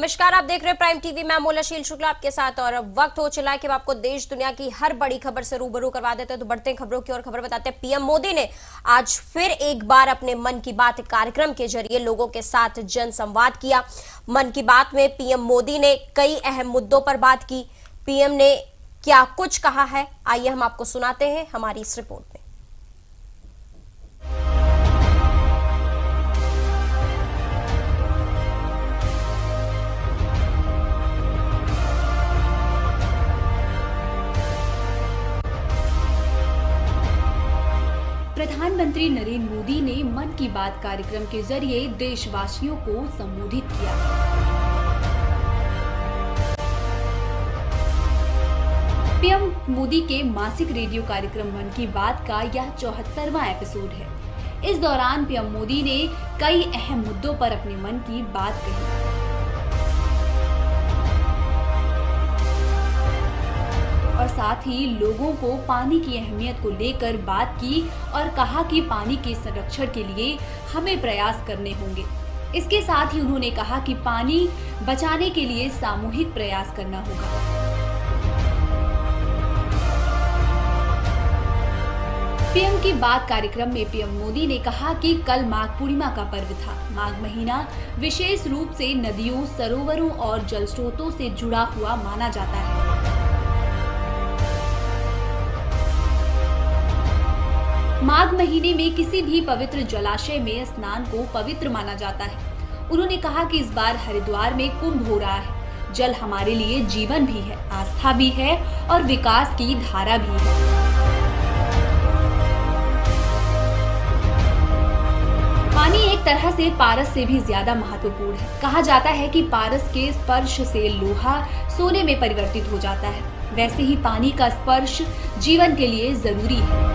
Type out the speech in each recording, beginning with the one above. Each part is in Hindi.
नमस्कार, आप देख रहे हैं प्राइम टीवी। मैं मोलाशील शुक्ला आपके साथ और अब वक्त हो चला है कि आपको देश दुनिया की हर बड़ी खबर से रूबरू करवा देते हैं। तो बढ़ते हैं खबरों की और खबर बताते हैं। पीएम मोदी ने आज फिर एक बार अपने मन की बात कार्यक्रम के जरिए लोगों के साथ जनसंवाद किया। मन की बात में पीएम मोदी ने कई अहम मुद्दों पर बात की। पीएम ने क्या कुछ कहा है, आइए हम आपको सुनाते हैं हमारी इस रिपोर्ट में। प्रधानमंत्री नरेंद्र मोदी ने मन की बात कार्यक्रम के जरिए देशवासियों को संबोधित किया। पीएम मोदी के मासिक रेडियो कार्यक्रम मन की बात का यह 74वां एपिसोड है। इस दौरान पीएम मोदी ने कई अहम मुद्दों पर अपने मन की बात कही। और साथ ही लोगों को पानी की अहमियत को लेकर बात की और कहा कि पानी के संरक्षण के लिए हमें प्रयास करने होंगे। इसके साथ ही उन्होंने कहा कि पानी बचाने के लिए सामूहिक प्रयास करना होगा। पीएम की बात कार्यक्रम में पीएम मोदी ने कहा कि कल माघ पूर्णिमा का पर्व था। माघ महीना विशेष रूप से नदियों, सरोवरों और जल स्रोतों से जुड़ा हुआ माना जाता है। माघ महीने में किसी भी पवित्र जलाशय में स्नान को पवित्र माना जाता है। उन्होंने कहा कि इस बार हरिद्वार में कुंभ हो रहा है। जल हमारे लिए जीवन भी है, आस्था भी है और विकास की धारा भी है। पानी एक तरह से पारस से भी ज्यादा महत्वपूर्ण है। कहा जाता है कि पारस के स्पर्श से लोहा सोने में परिवर्तित हो जाता है। वैसे ही पानी का स्पर्श जीवन के लिए जरूरी है।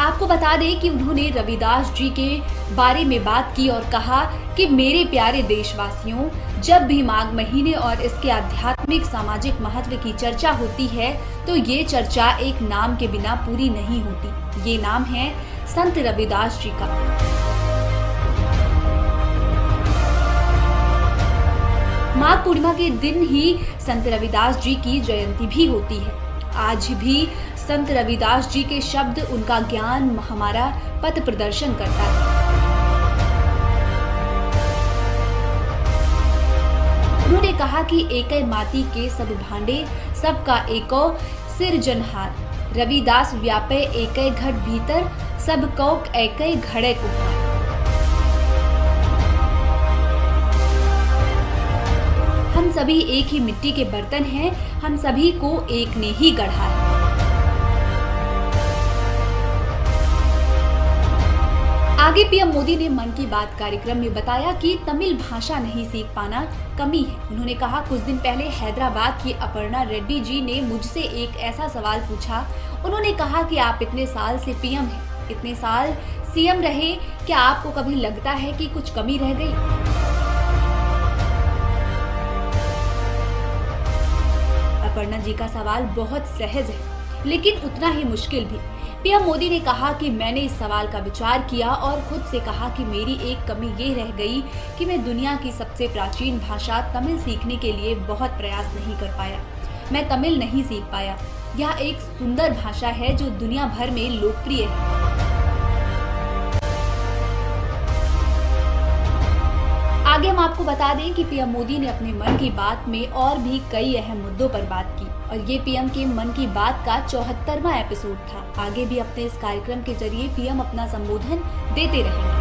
आपको बता दें कि उन्होंने रविदास जी के बारे में बात की और कहा कि मेरे प्यारे देशवासियों, जब भी माघ महीने और इसके आध्यात्मिक सामाजिक महत्व की चर्चा होती है तो ये चर्चा एक नाम के बिना पूरी नहीं होती। ये नाम है संत रविदास जी का। माघ पूर्णिमा के दिन ही संत रविदास जी की जयंती भी होती है। आज भी संत रविदास जी के शब्द, उनका ज्ञान हमारा पथ प्रदर्शन करता है। उन्होंने कहा कि एकै माटी के सब भांडे, सबका एको सिरजनहार। रविदास व्यापे एकै घट भीतर, सब कौक एकै घड़े कुम्हार। हम सभी एक ही मिट्टी के बर्तन हैं, हम सभी को एक ने ही गढ़ा है। आगे पीएम मोदी ने मन की बात कार्यक्रम में बताया कि तमिल भाषा नहीं सीख पाना कमी है। उन्होंने कहा, कुछ दिन पहले हैदराबाद की अपर्णा रेड्डी जी ने मुझसे एक ऐसा सवाल पूछा। उन्होंने कहा कि आप इतने साल से पीएम हैं, इतने साल सीएम रहे, क्या आपको कभी लगता है कि कुछ कमी रह गई? अपर्णा जी का सवाल बहुत सहज है लेकिन उतना ही मुश्किल भी। पीएम मोदी ने कहा कि मैंने इस सवाल का विचार किया और खुद से कहा कि मेरी एक कमी ये रह गई कि मैं दुनिया की सबसे प्राचीन भाषा तमिल सीखने के लिए बहुत प्रयास नहीं कर पाया। मैं तमिल नहीं सीख पाया। यह एक सुंदर भाषा है जो दुनिया भर में लोकप्रिय है। आगे हम आपको बता दें कि पीएम मोदी ने अपने मन की बात में और भी कई अहम मुद्दों पर बात की और ये पीएम के मन की बात का 74वां एपिसोड था। आगे भी अपने इस कार्यक्रम के जरिए पीएम अपना संबोधन देते रहेंगे।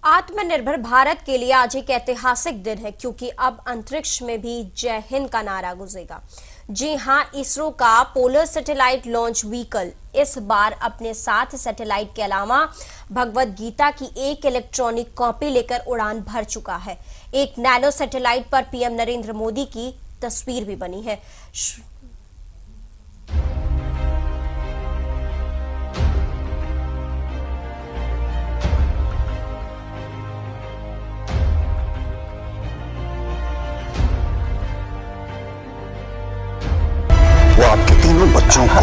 आत्मनिर्भर भारत के लिए आज एक ऐतिहासिक दिन है क्योंकि अब अंतरिक्ष में भी जय हिंद का नारा गूंजेगा। जी हां, इसरो का पोलर सैटेलाइट लॉन्च व्हीकल इस बार अपने साथ सैटेलाइट के अलावा भगवद गीता की एक इलेक्ट्रॉनिक कॉपी लेकर उड़ान भर चुका है। एक नैनो सैटेलाइट पर पीएम नरेंद्र मोदी की तस्वीर भी बनी है। बच्चों को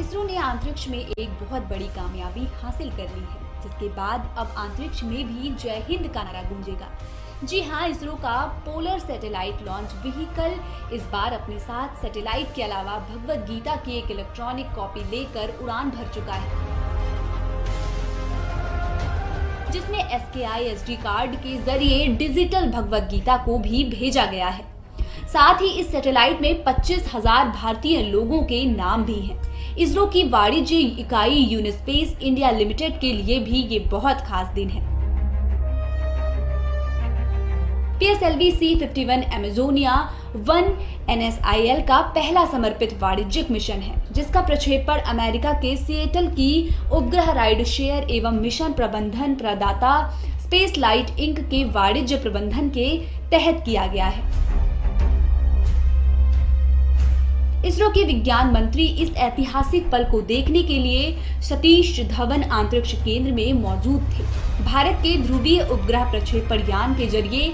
इसरो ने अंतरिक्ष में एक बहुत बड़ी कामयाबी हासिल कर ली है, जिसके बाद अब अंतरिक्ष में भी जय हिंद का नारा गूंजेगा। जी हाँ, इसरो का पोलर सैटेलाइट लॉन्च व्हीकल इस बार अपने साथ सैटेलाइट के अलावा भगवत गीता की एक इलेक्ट्रॉनिक कॉपी लेकर उड़ान भर चुका है, जिसमें SKI SD कार्ड के जरिए डिजिटल भगवत गीता को भी भेजा गया है। साथ ही इस सैटेलाइट में 25,000 भारतीय लोगों के नाम भी हैं। इसरो की वाणिज्य इकाई यूनिस्पेस इंडिया लिमिटेड के लिए भी ये बहुत खास दिन है। PSLV C-51 एमेजोनिया 1 NSIL का पहला समर्पित वाणिज्यिक मिशन है, जिसका प्रक्षेपण अमेरिका के सिएटल की उपग्रह राइड शेयर एवं मिशन प्रबंधन प्रदाता स्पेस लाइट इंक के वाणिज्य प्रबंधन के तहत किया गया है। इसरो के विज्ञान मंत्री इस ऐतिहासिक पल को देखने के लिए सतीश धवन अंतरिक्ष केंद्र में मौजूद थे। भारत के ध्रुवीय उपग्रह प्रक्षेपण यान के जरिए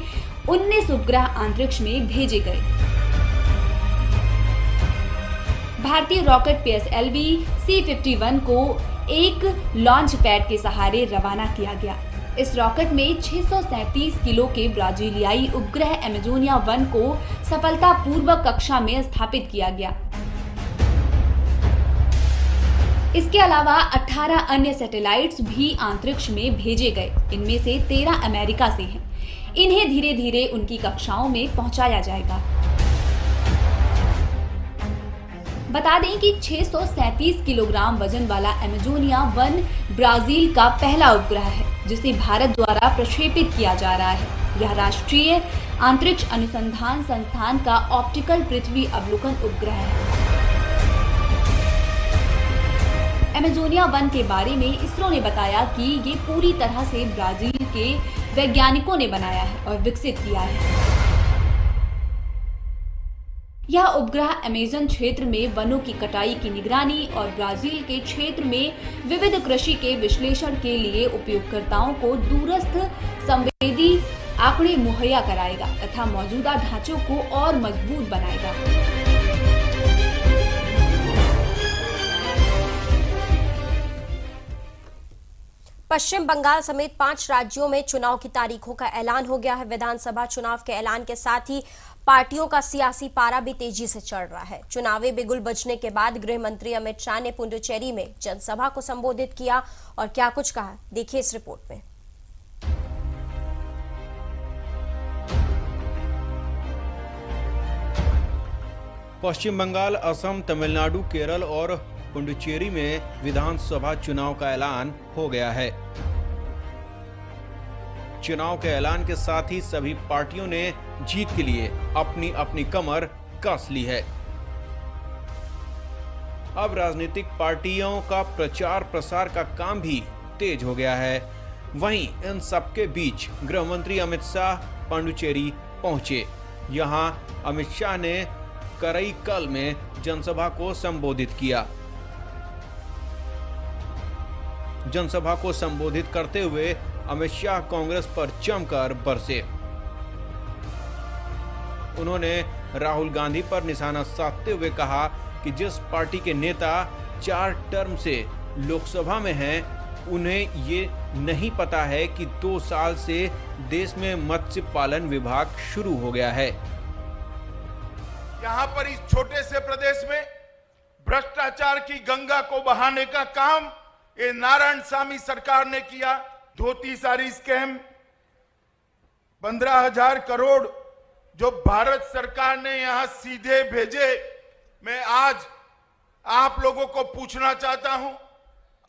19 उपग्रह अंतरिक्ष में भेजे गए। भारतीय रॉकेट PSLV C-51 को एक लॉन्च पैड के सहारे रवाना किया गया। इस रॉकेट में 637 किलो के ब्राजीलियाई उपग्रह एमेजोनिया 1 को सफलतापूर्वक कक्षा में स्थापित किया गया। इसके अलावा 18 अन्य सैटेलाइट्स भी अंतरिक्ष में भेजे गए। इनमें से 13 अमेरिका से हैं। इन्हें धीरे धीरे उनकी कक्षाओं में पहुंचाया जाएगा। बता दें कि 637 किलोग्राम वजन वाला एमेजोनिया 1 ब्राजील का पहला उपग्रह है, जिसे भारत द्वारा प्रक्षेपित किया जा रहा है। यह राष्ट्रीय अंतरिक्ष अनुसंधान संस्थान का ऑप्टिकल पृथ्वी अवलोकन उपग्रह है। एमेजोनिया 1 के बारे में इसरो ने बताया कि ये पूरी तरह से ब्राजील के वैज्ञानिकों ने बनाया है और विकसित किया है। यह उपग्रह अमेज़न क्षेत्र में वनों की कटाई की निगरानी और ब्राजील के क्षेत्र में विविध कृषि के विश्लेषण के लिए उपयोगकर्ताओं को दूरस्थ संवेदी आंकड़े मुहैया कराएगा तथा मौजूदा ढांचों को और मजबूत बनाएगा। पश्चिम बंगाल समेत 5 राज्यों में चुनाव की तारीखों का ऐलान हो गया है। विधानसभा चुनाव के ऐलान के साथ ही पार्टियों का सियासी पारा भी तेजी से चढ़ रहा है। चुनावी बिगुल बजने के बाद गृह मंत्री अमित शाह ने पुडुचेरी में जनसभा को संबोधित किया और क्या कुछ कहा, देखिए इस रिपोर्ट में। पश्चिम बंगाल, असम, तमिलनाडु, केरल और पुडुचेरी में विधानसभा चुनाव का ऐलान हो गया है। चुनाव के ऐलान के साथ ही सभी पार्टियों ने जीत के लिए अपनी अपनी कमर कस ली है। अब राजनीतिक पार्टियों का प्रचार प्रसार का काम भी तेज हो गया है। वहीं इन सबके बीच गृह मंत्री अमित शाह पुडुचेरी पहुंचे। यहां अमित शाह ने करईकल में जनसभा को संबोधित किया। जनसभा को संबोधित करते हुए अमित शाह कांग्रेस पर जमकर बरसे। उन्होंने राहुल गांधी पर निशाना साधते हुए कहा कि जिस पार्टी के नेता 4 टर्म से लोकसभा में हैं, उन्हें ये नहीं पता है कि 2 साल से देश में मत्स्य पालन विभाग शुरू हो गया है। यहाँ पर इस छोटे से प्रदेश में भ्रष्टाचार की गंगा को बहाने का काम ये नारायणसामी सरकार ने किया। धोती साड़ी स्कैम, 15,000 करोड़ जो भारत सरकार ने यहां सीधे भेजे। मैं आज आप लोगों को पूछना चाहता हूं,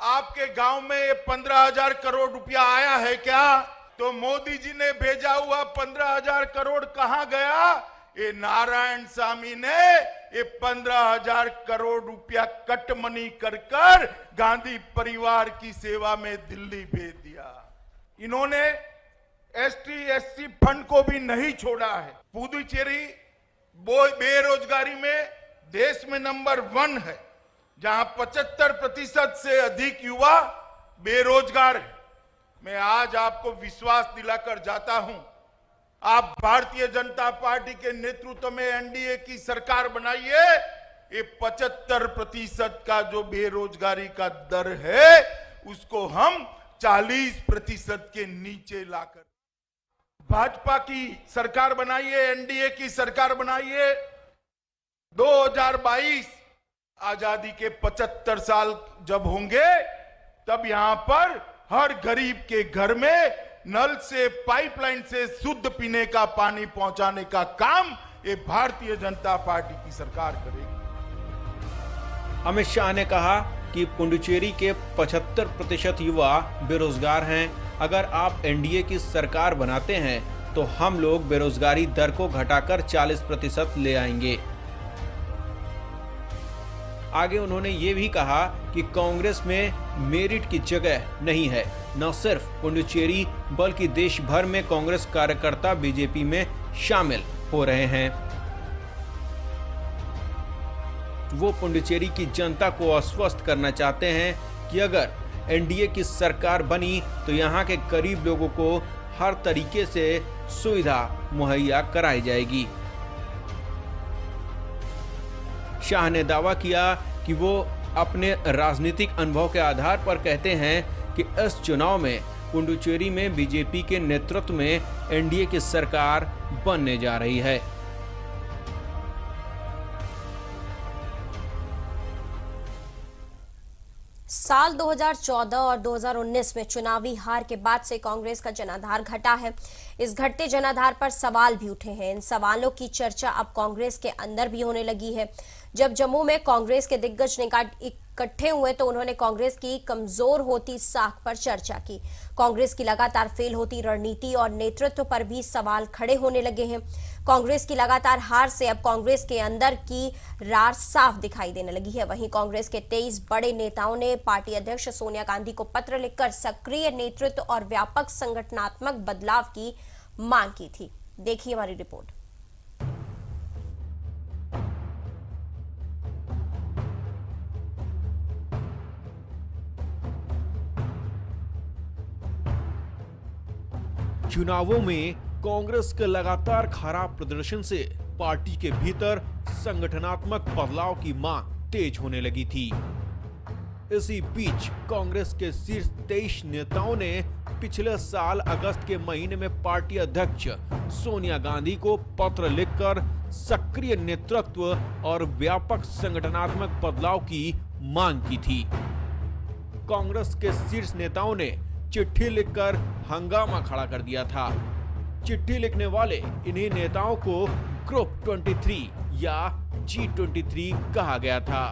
आपके गांव में ये 15,000 करोड़ रुपया आया है क्या? तो मोदी जी ने भेजा हुआ 15,000 करोड़ कहां गया? ये नारायणसामी ने ये 15,000 करोड़ रुपया कट मनी कर गांधी परिवार की सेवा में दिल्ली भेज दिया। इन्होंने ST/SC फंड को भी नहीं छोड़ा है। पुडुचेरी बेरोजगारी में देश में नंबर 1 है, जहां 75% से अधिक युवा बेरोजगार है। मैं आज आपको विश्वास दिलाकर जाता हूं आप भारतीय जनता पार्टी के नेतृत्व में एनडीए की सरकार बनाइए। ये 75% का जो बेरोजगारी का दर है उसको हम 40% के नीचे लाकर भाजपा की सरकार बनाइए, एनडीए की सरकार बनाइए। 2022 आजादी के 75 साल जब होंगे तब यहां पर हर गरीब के घर में नल से, पाइपलाइन से शुद्ध पीने का पानी पहुंचाने का काम ये भारतीय जनता पार्टी की सरकार करेगी। अमित शाह ने कहा कि पुडुचेरी के 75% युवा बेरोजगार हैं। अगर आप एनडीए की सरकार बनाते हैं तो हम लोग बेरोजगारी दर को घटाकर 40% ले आएंगे। आगे उन्होंने ये भी कहा कि कांग्रेस में मेरिट की जगह नहीं है। न सिर्फ पुडुचेरी बल्कि देश भर में कांग्रेस कार्यकर्ता बीजेपी में शामिल हो रहे हैं। वो पुडुचेरी की जनता को आश्वस्त करना चाहते हैं कि अगर एनडीए की सरकार बनी तो यहाँ के गरीब लोगों को हर तरीके से सुविधा मुहैया कराई जाएगी। शाह ने दावा किया कि वो अपने राजनीतिक अनुभव के आधार पर कहते हैं कि इस चुनाव में पुडुचेरी में बीजेपी के नेतृत्व में एनडीए की सरकार बनने जा रही है। साल 2014 और 2019 में चुनावी हार के बाद से कांग्रेस का जनाधार घटा है। इस घटते जनाधार पर सवाल भी उठे हैं। इन सवालों की चर्चा अब कांग्रेस के अंदर भी होने लगी है। जब जम्मू में कांग्रेस के दिग्गज इकट्ठे हुए तो उन्होंने कांग्रेस की कमजोर होती साख पर चर्चा की। कांग्रेस की लगातार फेल होती रणनीति और नेतृत्व पर भी सवाल खड़े होने लगे हैं। कांग्रेस की लगातार हार से अब कांग्रेस के अंदर की रार साफ दिखाई देने लगी है। वहीं कांग्रेस के 23 बड़े नेताओं ने पार्टी अध्यक्ष सोनिया गांधी को पत्र लिखकर सक्रिय नेतृत्व और व्यापक संगठनात्मक बदलाव की मांग की थी। देखिए हमारी रिपोर्ट। चुनावों में कांग्रेस के लगातार खराब प्रदर्शन से पार्टी के भीतर संगठनात्मक बदलाव की मांग तेज होने लगी थी। इसी बीच कांग्रेस के शीर्ष 23 नेताओं ने पिछले साल अगस्त के महीने में पार्टी अध्यक्ष सोनिया गांधी को पत्र लिखकर सक्रिय नेतृत्व और व्यापक संगठनात्मक बदलाव की मांग की थी। कांग्रेस के शीर्ष नेताओं ने चिट्ठी लिखकर हंगामा खड़ा कर दिया था। चिट्ठी लिखने वाले इन्हीं नेताओं को ग्रुप 23 या G23 कहा गया था।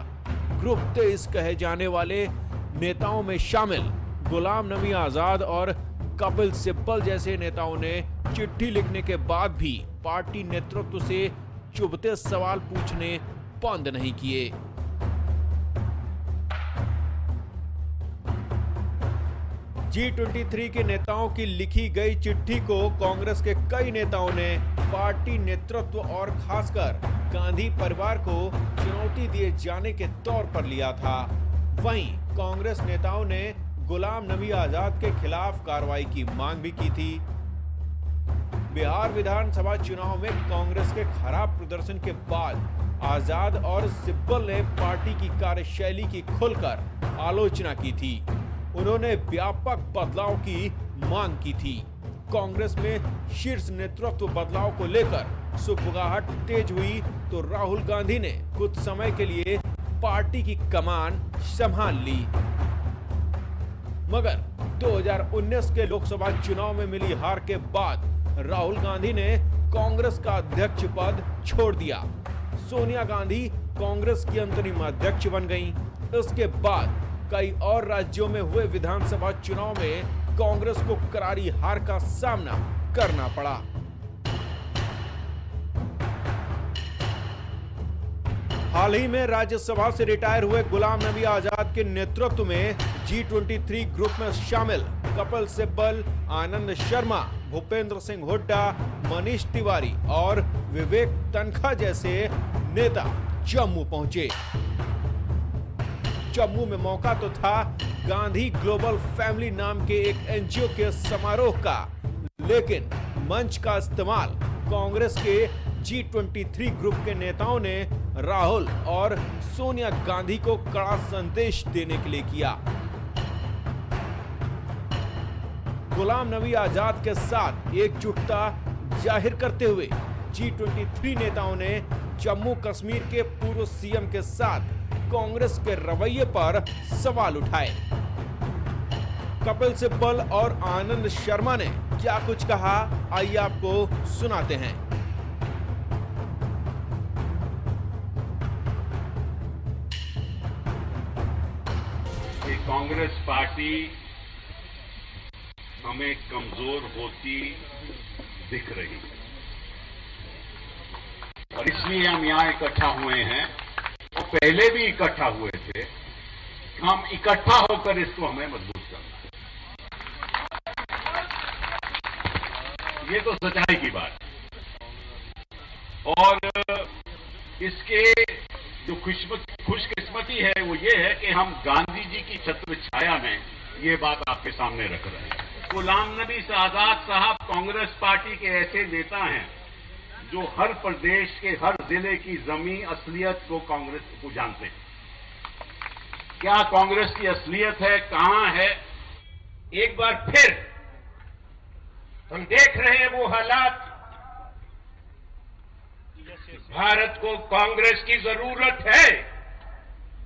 ग्रुप 23 कहे जाने वाले नेताओं में शामिल गुलाम नबी आजाद और कपिल सिब्बल जैसे नेताओं ने चिट्ठी लिखने के बाद भी पार्टी नेतृत्व से चुभते सवाल पूछने बंद नहीं किए। G23 के नेताओं की लिखी गई चिट्ठी को कांग्रेस के कई नेताओं ने पार्टी नेतृत्व और खासकर गांधी परिवार को चुनौती दिए जाने के तौर पर लिया था। वहीं कांग्रेस नेताओं ने गुलाम नबी आजाद के खिलाफ कार्रवाई की मांग भी की थी। बिहार विधानसभा चुनाव में कांग्रेस के खराब प्रदर्शन के बाद आजाद और सिब्बल ने पार्टी की कार्यशैली की खुलकर आलोचना की थी। उन्होंने व्यापक बदलाव की मांग की थी। कांग्रेस में शीर्ष नेतृत्व बदलाव को लेकर सुगबुगाहट तेज हुई तो राहुल गांधी ने कुछ समय के लिए पार्टी की कमान संभाल ली। मगर 2019 के लोकसभा चुनाव में मिली हार के बाद राहुल गांधी ने कांग्रेस का अध्यक्ष पद छोड़ दिया। सोनिया गांधी कांग्रेस की अंतरिम अध्यक्ष बन गईं। इसके बाद कई और राज्यों में हुए विधानसभा चुनाव में कांग्रेस को करारी हार का सामना करना पड़ा। हाल ही में राज्यसभा से रिटायर हुए गुलाम नबी आजाद के नेतृत्व में G23 ग्रुप में शामिल कपिल सिब्बल, आनंद शर्मा, भूपेंद्र सिंह हुड्डा, मनीष तिवारी और विवेक तनखा जैसे नेता जम्मू पहुंचे। जम्मू में मौका तो था गांधी ग्लोबल फैमिली नाम के एक एनजीओ के समारोह का, लेकिन मंच का इस्तेमाल कांग्रेस के G23 ग्रुप के नेताओं ने राहुल और सोनिया गांधी को कड़ा संदेश देने के लिए किया। गुलाम नबी आजाद के साथ एकजुटता जाहिर करते हुए G23 नेताओं ने जम्मू कश्मीर के पूर्व सीएम के साथ कांग्रेस के रवैये पर सवाल उठाए। कपिल सिब्बल और आनंद शर्मा ने क्या कुछ कहा, आइए आपको सुनाते हैं। कि कांग्रेस पार्टी हमें कमजोर होती दिख रही है और इसलिए हम यहां इकट्ठा हुए हैं और पहले भी इकट्ठा हुए थे। हम इकट्ठा होकर इसको हमें मजबूत करना है, ये तो सच्चाई की बात है। और इसके जो खुशकिस्मती है वो ये है कि हम गांधी जी की छत्र छाया में ये बात आपके सामने रख रहे हैं। गुलाम नबी आजाद साहब कांग्रेस पार्टी के ऐसे नेता हैं जो हर प्रदेश के हर जिले की जमीन असलियत को कांग्रेस को जानते हैं। क्या कांग्रेस की असलियत है, कहां है? एक बार फिर हम देख रहे हैं वो हालात। भारत को कांग्रेस की जरूरत है।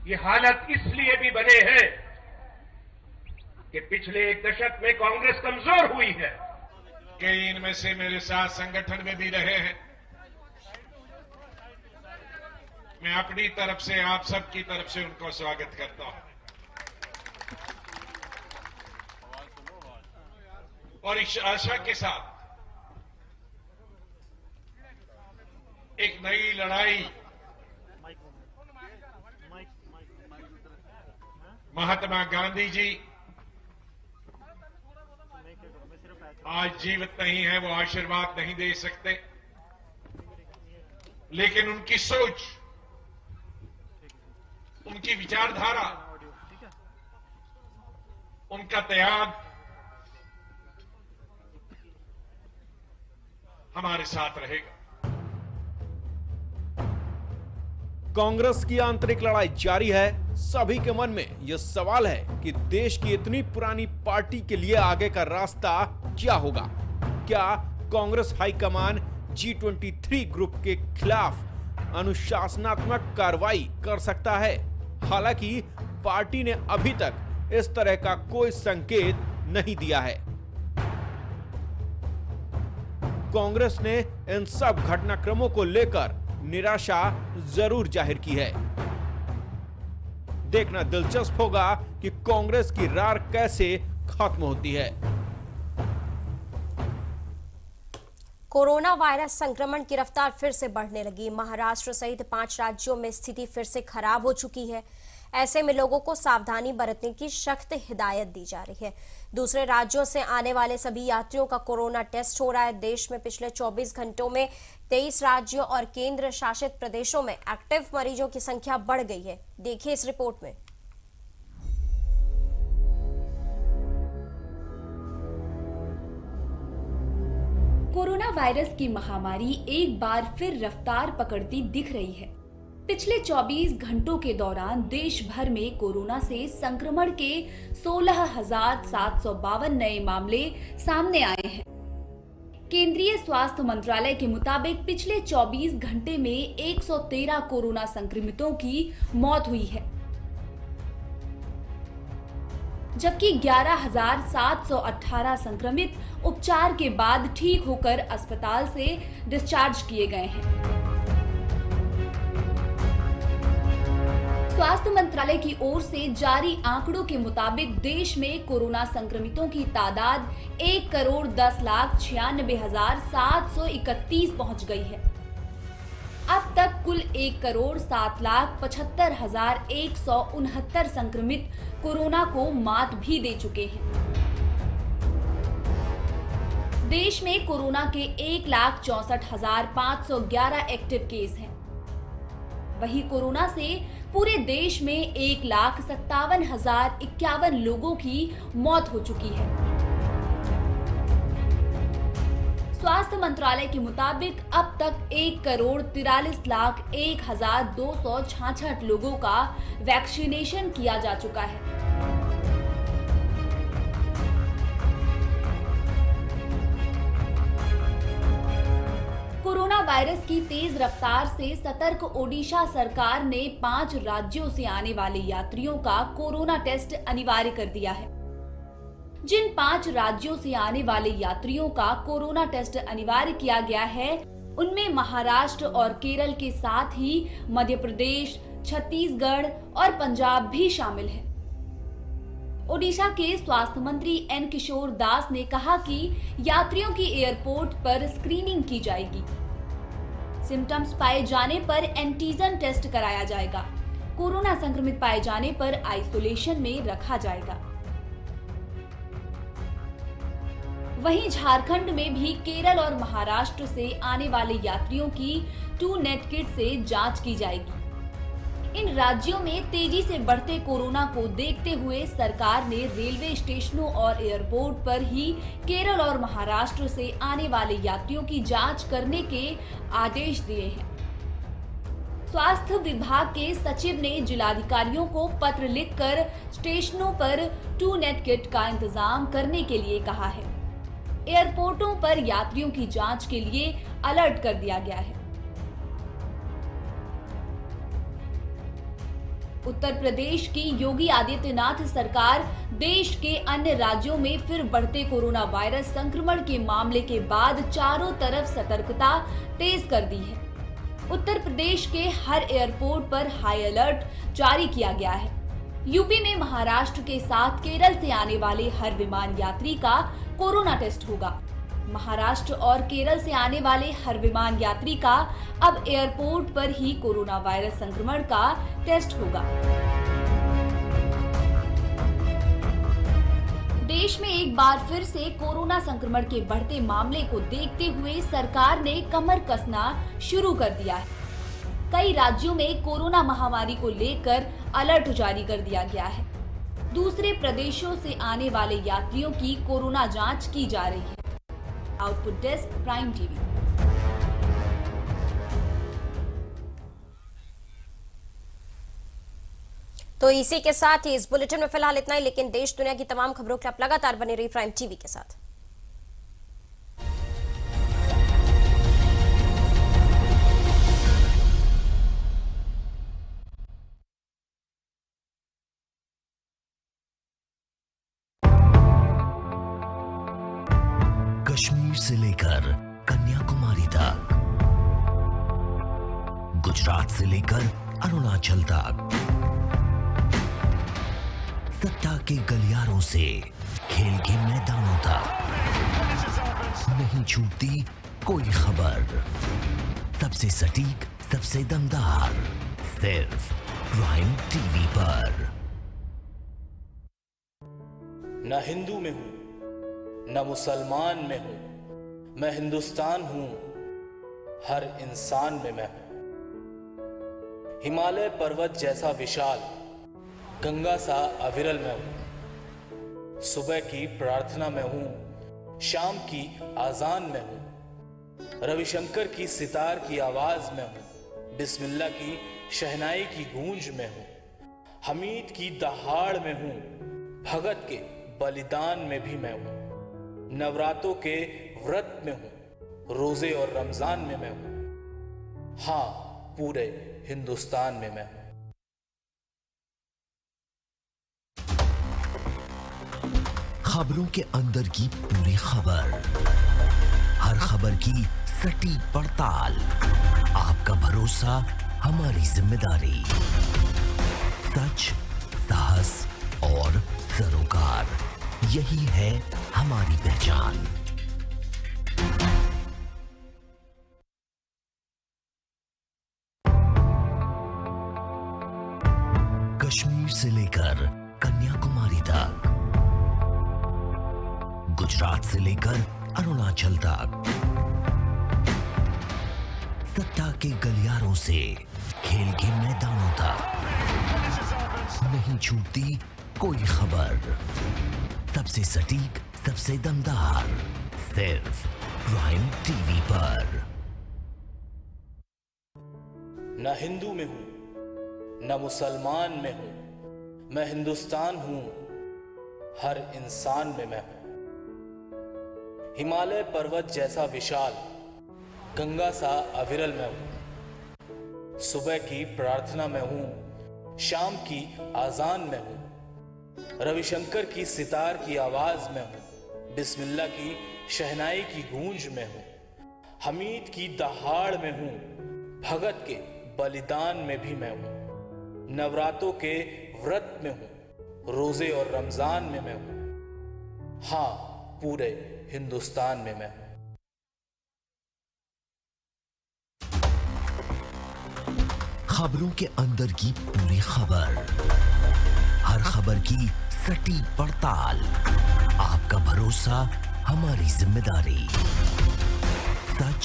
ये हालत इसलिए भी बने हैं कि पिछले एक दशक में कांग्रेस कमजोर हुई है। कई इनमें से मेरे साथ संगठन में भी रहे हैं। मैं अपनी तरफ से, आप सबकी तरफ से उनको स्वागत करता हूं और इस आशा के साथ एक नई लड़ाई महात्मा गांधी जी आज जीवित नहीं है, वो आशीर्वाद नहीं दे सकते, लेकिन उनकी सोच, उनकी विचारधारा, उनका त्याग हमारे साथ रहेगा। कांग्रेस की आंतरिक लड़ाई जारी है। सभी के मन में यह सवाल है कि देश की इतनी पुरानी पार्टी के लिए आगे का रास्ता क्या होगा। क्या कांग्रेस हाईकमान G23 ग्रुप के खिलाफ अनुशासनात्मक कार्रवाई कर सकता है? हालांकि पार्टी ने अभी तक इस तरह का कोई संकेत नहीं दिया है। कांग्रेस ने इन सब घटनाक्रमों को लेकर निराशा जरूर जाहिर की है। देखना दिलचस्प होगा कि कांग्रेस की रार कैसे खत्म होती है। कोरोना वायरस संक्रमण की रफ्तार फिर से बढ़ने लगी। महाराष्ट्र सहित 5 राज्यों में स्थिति फिर से खराब हो चुकी है। ऐसे में लोगों को सावधानी बरतने की सख्त हिदायत दी जा रही है। दूसरे राज्यों से आने वाले सभी यात्रियों का कोरोना टेस्ट हो रहा है। देश में पिछले 24 घंटों में 23 राज्यों और केंद्र शासित प्रदेशों में एक्टिव मरीजों की संख्या बढ़ गई है। देखिए इस रिपोर्ट में। कोरोना वायरस की महामारी एक बार फिर रफ्तार पकड़ती दिख रही है। पिछले 24 घंटों के दौरान देश भर में कोरोना से संक्रमण के 16,752 नए मामले सामने आए हैं। केंद्रीय स्वास्थ्य मंत्रालय के मुताबिक पिछले 24 घंटे में 113 कोरोना संक्रमितों की मौत हुई है, जबकि 11,718 संक्रमित उपचार के बाद ठीक होकर अस्पताल से डिस्चार्ज किए गए हैं। स्वास्थ्य मंत्रालय की ओर से जारी आंकड़ों के मुताबिक देश में कोरोना संक्रमितों की तादाद 1,96,731 पहुंच गई है। अब तक कुल 1,07,75,169 संक्रमित कोरोना को मात भी दे चुके हैं। देश में कोरोना के 1,64,511 एक्टिव केस हैं। वहीं कोरोना से पूरे देश में 1,57,051 लोगों की मौत हो चुकी है। स्वास्थ्य मंत्रालय के मुताबिक अब तक 1,43,01,266 लोगों का वैक्सीनेशन किया जा चुका है। कोरोना वायरस की तेज रफ्तार से सतर्क ओडिशा सरकार ने 5 राज्यों से आने वाले यात्रियों का कोरोना टेस्ट अनिवार्य कर दिया है। जिन 5 राज्यों से आने वाले यात्रियों का कोरोना टेस्ट अनिवार्य किया गया है, उनमें महाराष्ट्र और केरल के साथ ही मध्य प्रदेश, छत्तीसगढ़ और पंजाब भी शामिल है। ओडिशा के स्वास्थ्य मंत्री एन किशोर दास ने कहा कि यात्रियों की एयरपोर्ट पर स्क्रीनिंग की जाएगी। सिम्टम्स पाए जाने पर एंटीजन टेस्ट कराया जाएगा। कोरोना संक्रमित पाए जाने पर आइसोलेशन में रखा जाएगा। वहीं झारखंड में भी केरल और महाराष्ट्र से आने वाले यात्रियों की 2 नेट किट से जांच की जाएगी। इन राज्यों में तेजी से बढ़ते कोरोना को देखते हुए सरकार ने रेलवे स्टेशनों और एयरपोर्ट पर ही केरल और महाराष्ट्र से आने वाले यात्रियों की जांच करने के आदेश दिए हैं। स्वास्थ्य विभाग के सचिव ने जिलाधिकारियों को पत्र लिखकर स्टेशनों पर 2 नेट किट का इंतजाम करने के लिए कहा है। एयरपोर्टों पर यात्रियों की जांच के लिए अलर्ट कर दिया गया है। उत्तर प्रदेश की योगी आदित्यनाथ सरकार देश के अन्य राज्यों में फिर बढ़ते कोरोना वायरस संक्रमण के मामले के बाद चारों तरफ सतर्कता तेज कर दी है। उत्तर प्रदेश के हर एयरपोर्ट पर हाई अलर्ट जारी किया गया है। यूपी में महाराष्ट्र के साथ केरल से आने वाले हर विमान यात्री का कोरोना टेस्ट होगा। महाराष्ट्र और केरल से आने वाले हर विमान यात्री का अब एयरपोर्ट पर ही कोरोना वायरस संक्रमण का टेस्ट होगा। देश में एक बार फिर से कोरोना संक्रमण के बढ़ते मामले को देखते हुए सरकार ने कमर कसना शुरू कर दिया है। कई राज्यों में कोरोना महामारी को लेकर अलर्ट जारी कर दिया गया है। दूसरे प्रदेशों से आने वाले यात्रियों की कोरोना जांच की जा रही है। Output desk, prime TV. तो इसी के साथ ही इस बुलेटिन में फिलहाल इतना ही, लेकिन देश दुनिया की तमाम खबरों के लिए आप लगातार बने रहिए प्राइम टीवी के साथ। कश्मीर से लेकर कन्याकुमारी तक, गुजरात से लेकर अरुणाचल तक, सत्ता के गलियारों से खेल के मैदानों तक, नहीं छूटती कोई खबर। सबसे सटीक, सबसे दमदार, सिर्फ प्राइम टीवी पर। न हिंदू में हूं न मुसलमान में हूं, मैं हिंदुस्तान हूं, हर इंसान में मैं हूं। हिमालय पर्वत जैसा विशाल, गंगा सा अविरल मैं हूं। सुबह की प्रार्थना में हूं, शाम की आजान में हूं। रविशंकर की सितार की आवाज में हूं, बिस्मिल्लाह की शहनाई की गूंज में हूं। हमीद की दहाड़ में हूं, भगत के बलिदान में भी मैं हूं। नवरातों के व्रत में हूं, रोजे और रमजान में मैं हूं। हां, पूरे हिंदुस्तान में मैं हूं। खबरों के अंदर की पूरी खबर, हर खबर की सटीक पड़ताल, आपका भरोसा हमारी जिम्मेदारी। सच, साहस और सरोकार, यही है हमारी पहचान। कश्मीर से लेकर कन्याकुमारी तक, गुजरात से लेकर अरुणाचल तक, सत्ता के गलियारों से खेल के मैदानों तक, नहीं छूटती कोई खबर। सबसे सटीक, सबसे दमदार, सिर्फ प्राइम टीवी पर। न हिंदू में हूं न मुसलमान में हूं, मैं हिंदुस्तान हूं, हर इंसान में मैं हूं। हिमालय पर्वत जैसा विशाल, गंगा सा अविरल मैं हूं। सुबह की प्रार्थना में हूं, शाम की आजान में हूं। रविशंकर की सितार की आवाज में हूं, बिस्मिल्लाह की शहनाई की गूंज में हूं। हमीद की दहाड़ में हूं, भगत के बलिदान में भी मैं हूं। नवरातों के व्रत में हूं, रोजे और रमजान में मैं हूं। हाँ, पूरे हिंदुस्तान में मैं हूं। खबरों के अंदर की पूरी खबर, हर खबर की सटीक पड़ताल, आपका भरोसा हमारी जिम्मेदारी। सच,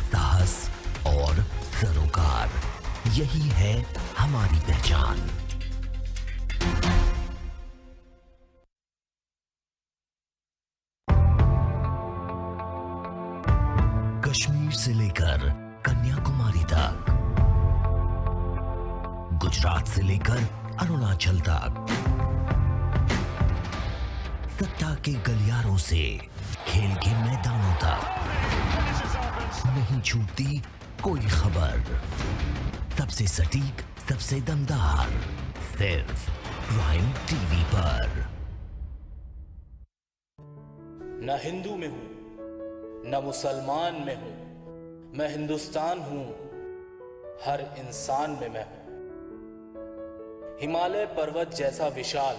साहस और सरोकार, यही है हमारी पहचान। कश्मीर से लेकर कन्याकुमारी तक, गुजरात से लेकर अरुणाचल तक, सत्ता के गलियारों से खेल के मैदानों तक, नहीं छूटती कोई खबर। सबसे सटीक, सबसे दमदार, सिर्फ प्राइम टीवी पर। न हिंदू में हूं न मुसलमान में हूं, मैं हिंदुस्तान हूं, हर इंसान में मैं हूं। हिमालय पर्वत जैसा विशाल,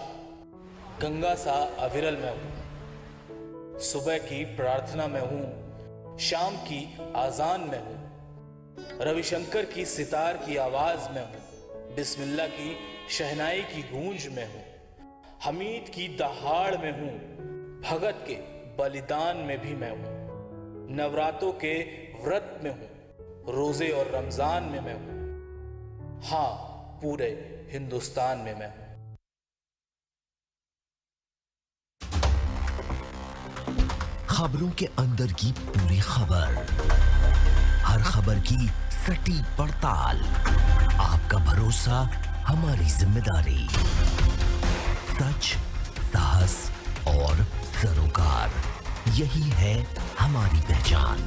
गंगा सा अविरल मैं हूं। सुबह की प्रार्थना में हूं, शाम की आजान में हूं। रविशंकर की सितार की आवाज में हूं, बिस्मिल्लाह की शहनाई की गूंज में हूं। हमीद की दहाड़ में हूं, भगत के बलिदान में भी मैं हूं। नवरातों के व्रत में हूं, रोजे और रमजान में मैं हूं। हाँ, पूरे हिंदुस्तान में मैं हूं। खबरों के अंदर की पूरी खबर, हर खबर की सटीक पड़ताल, आपका भरोसा हमारी जिम्मेदारी। सच, साहस और सरोकार, यही है हमारी पहचान।